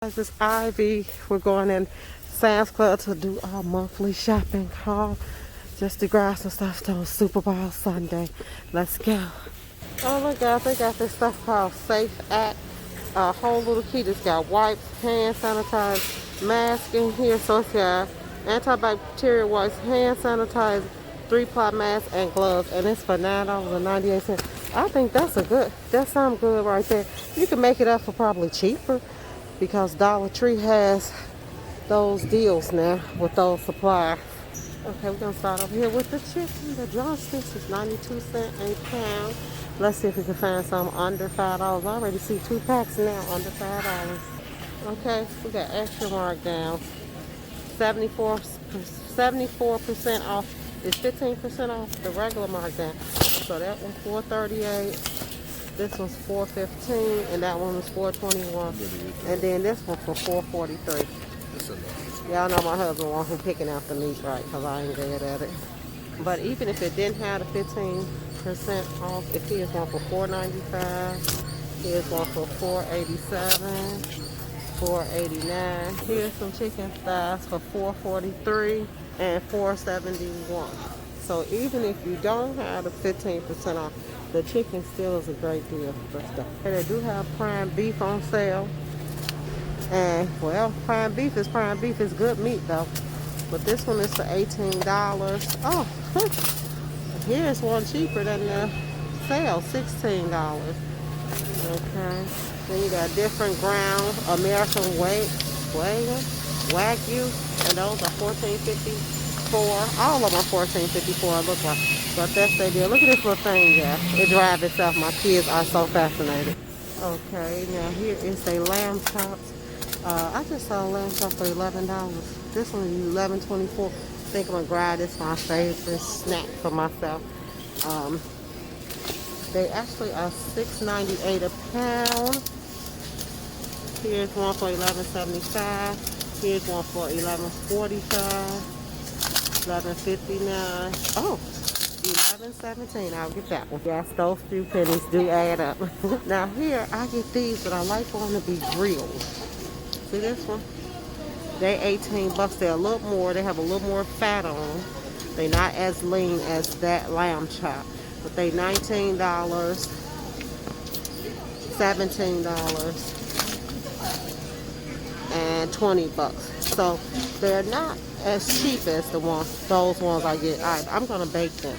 This is Ivy. We're going in Sam's Club to do our monthly shopping haul. Just to grab some stuff till Super Bowl Sunday. Let's go. Oh look guys, they got this stuff called Safe Act. A whole little kit. It's got wipes, hand sanitizer, mask in here. So it's got antibacterial wipes, hand sanitizer, 3-ply mask, and gloves. And it's for $9.98. I think that's something good right there. You can make it up for probably cheaper, because Dollar Tree has those deals now with those supplies. Okay, we're gonna start over here with the chicken. The drumsticks is 92 cents a pound. Let's see if we can find some under $5. I already see 2 packs now under $5. Okay, we got extra markdowns. 74% off is 15% off the regular markdown. So that one's $4.38. This one's $4.15, and that one was $4.21, and then this one for $4.43. Y'all know my husband wants him picking out the meat right, because I ain't good at it. But even if it didn't have the 15% off, if here's one for $4.95, here's one for $4.87, $4.89. Here's some chicken thighs for $4.43 and $4.71. So even if you don't have the 15% off, the chicken still is a great deal for stuff. And they do have prime beef on sale. And, well, prime beef is good meat, though. But this one is for $18. Oh, here's one cheaper than the sale, $16. Okay. Then you got different ground, American Wagyu, and those are $14.54. All of them are $14.54, look like. But that's their deal. Look at this little thing, yeah. It drives itself. My kids are so fascinated. Okay, now here is a lamb chops. I just saw a lamb chop for $11. This one is $11.24. I think I'm gonna grab this. My favorite snack for myself. They actually are $6.98 a pound. Here's one for $11.75. Here's one for $11.45. $11.59. Oh, $11.17. I'll get that one. Yes, those few pennies do add up. Now here I get these, but I like for them to be grilled. See this one? They $18. They're a little more. They have a little more fat on them. They're not as lean as that lamb chop, but they $19, $17, and $20. So they're not as cheap as those ones I get. All right, I'm gonna bake them.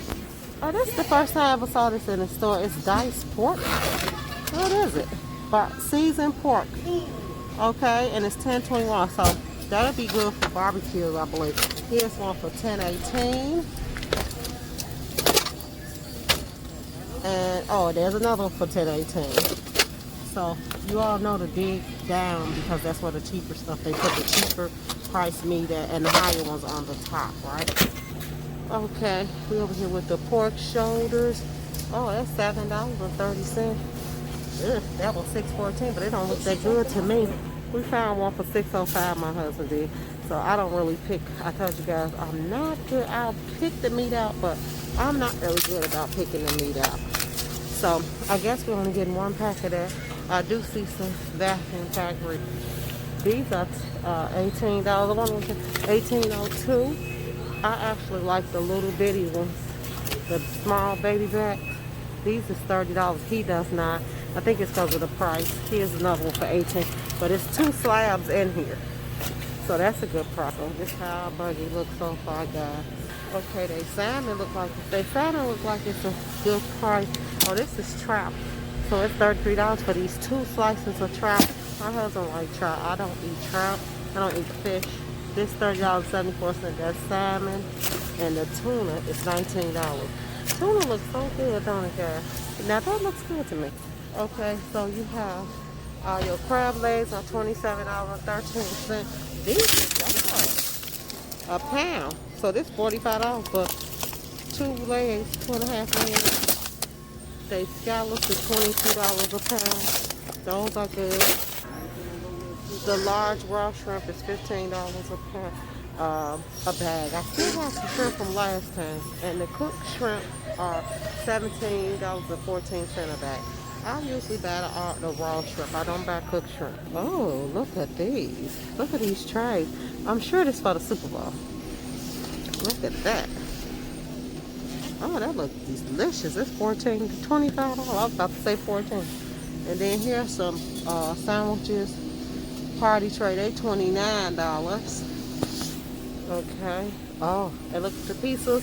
Oh, this is the first time I ever saw this in the store. It's diced pork. What is it? But seasoned pork. Okay, and it's $10.21. So that'll be good for barbecues, I believe. Here's one for $10.18. And oh, there's another one for $10.18. So you all know to dig down, because that's where the cheaper stuff, they put the cheaper price meat at, and the higher ones on the top, right? Okay, we over here with the pork shoulders. Oh, that's $7.30. That was $6.14, but it don't look that good to me. We found one for $6.05, my husband did. So I don't really pick. I told you guys I'm not good. I'll pick the meat out, but I'm not really good about picking the meat out. So I guess we're only getting 1 pack of that. I do see some vacuum factory. These are $18. The one was $18.02. I actually like the little bitty ones, the small baby back. These is $30. He does not. I think it's because of the price. Here's another one for $18. But it's 2 slabs in here, so that's a good price. So this is how our buggy looks so far, guys. Okay, they salmon look like it's a good price. Oh, this is trout. So it's $33 for these 2 slices of trout. My husband likes trout. I don't eat trout. I don't eat fish. This $30.74. That's salmon. And the tuna is $19. Tuna looks so good, don't it, guys? Now that looks good to me. Okay, so you have your crab legs are $27.13. These are a pound. So this $45 for 2 legs, 2.5 legs. They scallops is $22 a pound. Those are good. The large raw shrimp is $15 a pound, a bag. I still have some shrimp from last time, and the cooked shrimp are $17.14 a bag. I usually buy the raw shrimp. I don't buy cooked shrimp. Oh, look at these. Look at these trays. I'm sure this for the Super Bowl. Look at that. Oh, that looks delicious. It's $14 to $25. I was about to say 14. And then here's some sandwiches. Party tray, they $29. Okay. Oh, and look at the pizzas.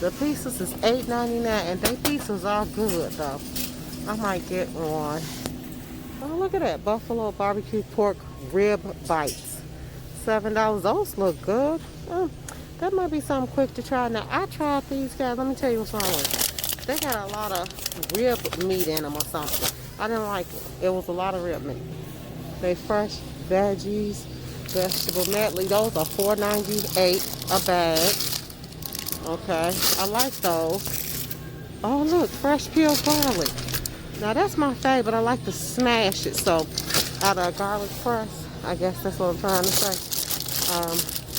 The pizzas is $8.99, and they pizzas are good though. I might get one. Oh, look at that. Buffalo barbecue pork rib bites. $7. Those look good. That might be something quick to try. Now, I tried these guys. Let me tell you what's wrong with them. They got a lot of rib meat in them or something. I didn't like it. It was a lot of rib meat. They fresh veggies, vegetable medley. Those are $4.98 a bag. Okay, I like those. Oh, look, fresh peeled garlic. Now, that's my favorite. I like to smash it. So, out of a garlic press, I guess that's what I'm trying to say.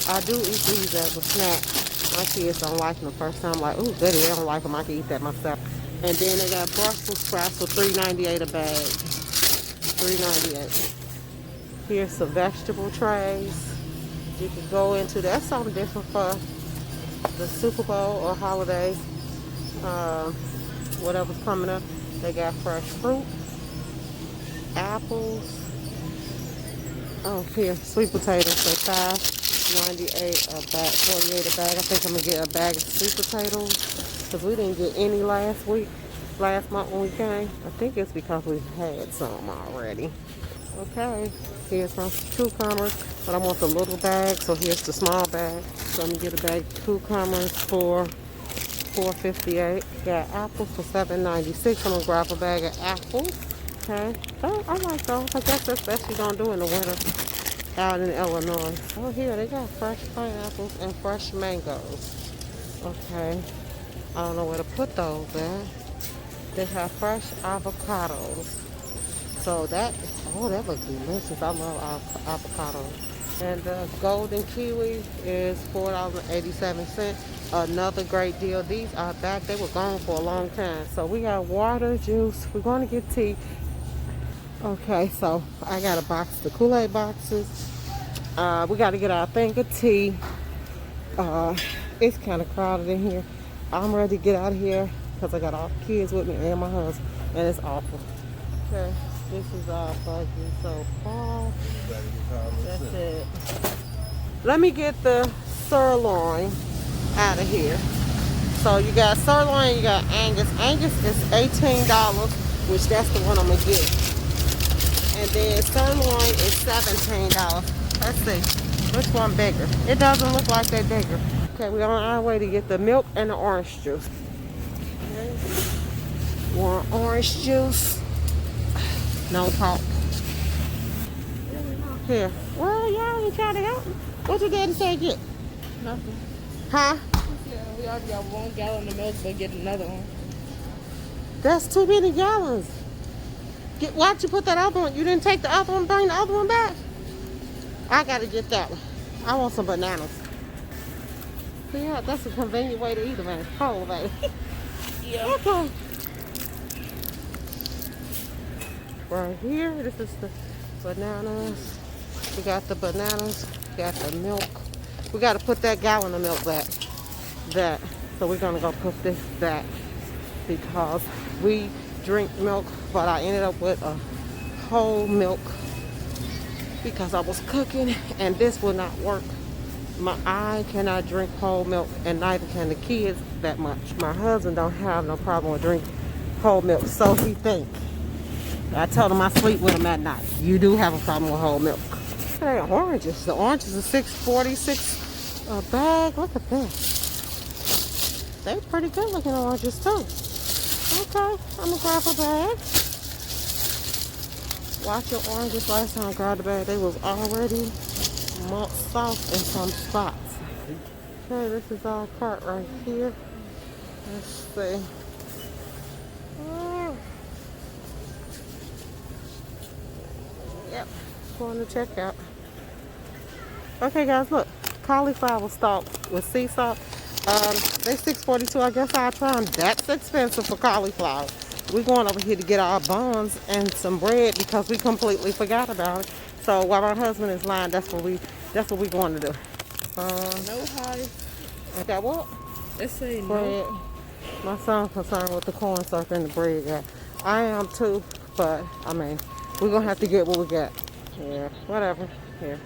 I do eat these as a snack. My kids don't like them the first time. I'm like, ooh, goody, they don't like them. I can eat that myself. And then they got Brussels sprouts for $3.98 a bag. $3.98. Here's some vegetable trays. You can go into that. That's something different for the Super Bowl or holiday. Whatever's coming up. They got fresh fruit, apples. Oh, here, sweet potatoes for $5.98 a bag, $48 a bag. I think I'm gonna get a bag of sweet potatoes because we didn't get any last month when we came. I think it's because we had some already. Okay, here's some cucumbers, but I want the little bag, so here's the small bag. So I'm gonna get a bag of cucumbers for $4.58. Got apples for $7.96. I'm gonna grab a bag of apples. Okay, oh, I like those. I guess that's best you're gonna do in the winter out in Illinois. Oh, here they got fresh pineapples and fresh mangoes. Okay, I don't know where to put those at. They have fresh avocados. So that, oh, that looks delicious. I love avocados. And the golden kiwi is $4.87. Another great deal. These are back. They were gone for a long time. So we got water, juice. We're going to get tea. Okay, so I got a box, the Kool-Aid boxes. We got to get our thing of tea. It's kind of crowded in here. I'm ready to get out of here because I got all the kids with me and my husband, and it's awful. Okay, this is our budget so far. That's it. Let me get the sirloin out of here. So you got sirloin, you got Angus. Angus is $18, which that's the one I'm gonna get. And then sirloin is $17. Let's see, which one bigger? It doesn't look like they're bigger. Okay, we're on our way to get the milk and the orange juice. Okay. Want orange juice? No talk. Here. Well, y'all ain't trying to help me. What your daddy say get? Nothing. Huh? Yeah, we already got 1 gallon of milk, but get another one. That's too many gallons. Why'd you put that other one? You didn't take the other one, bring the other one back? I gotta get that one. I want some bananas. Yeah, that's a convenient way to eat them, man. Hold on, baby. Yeah. Okay. Right here, this is the bananas. We got the bananas, got the milk. We got to put that gallon of milk back. So we're gonna go put this back because we drink milk, but I ended up with a whole milk because I was cooking and this will not work. I cannot drink whole milk, and neither can the kids that much. My husband don't have no problem with drinking whole milk, so he think. I told him I sleep with him at night. You do have a problem with whole milk. Hey, oranges. The oranges are $6.46 a bag. Look at this. They're pretty good looking oranges too. Okay, I'm gonna grab a bag. Watch your oranges. Last time I grabbed a bag, they was already soft in some spots. Okay, this is our cart right here. Let's see. Yep, going to check out. Okay, guys, look. Cauliflower stalk with sea salt. They $6.42. I guess I'll try them. That's expensive for cauliflower. we're going over here to get our buns and some bread because we completely forgot about it. So while my husband is lying, that's what we going to do. No high. I got what? Let's say no. Bread. My son's concerned with the corn syrup and the bread. Yeah. I am too, but I mean, we're gonna have to get what we got. Yeah, whatever. Here,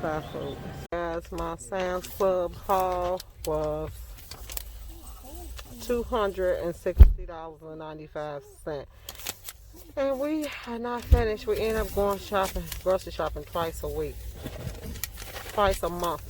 fast food. Guys, my Sam's Club haul was $260.95. And we are not finished. We end up going shopping, grocery shopping twice a week. Twice a month.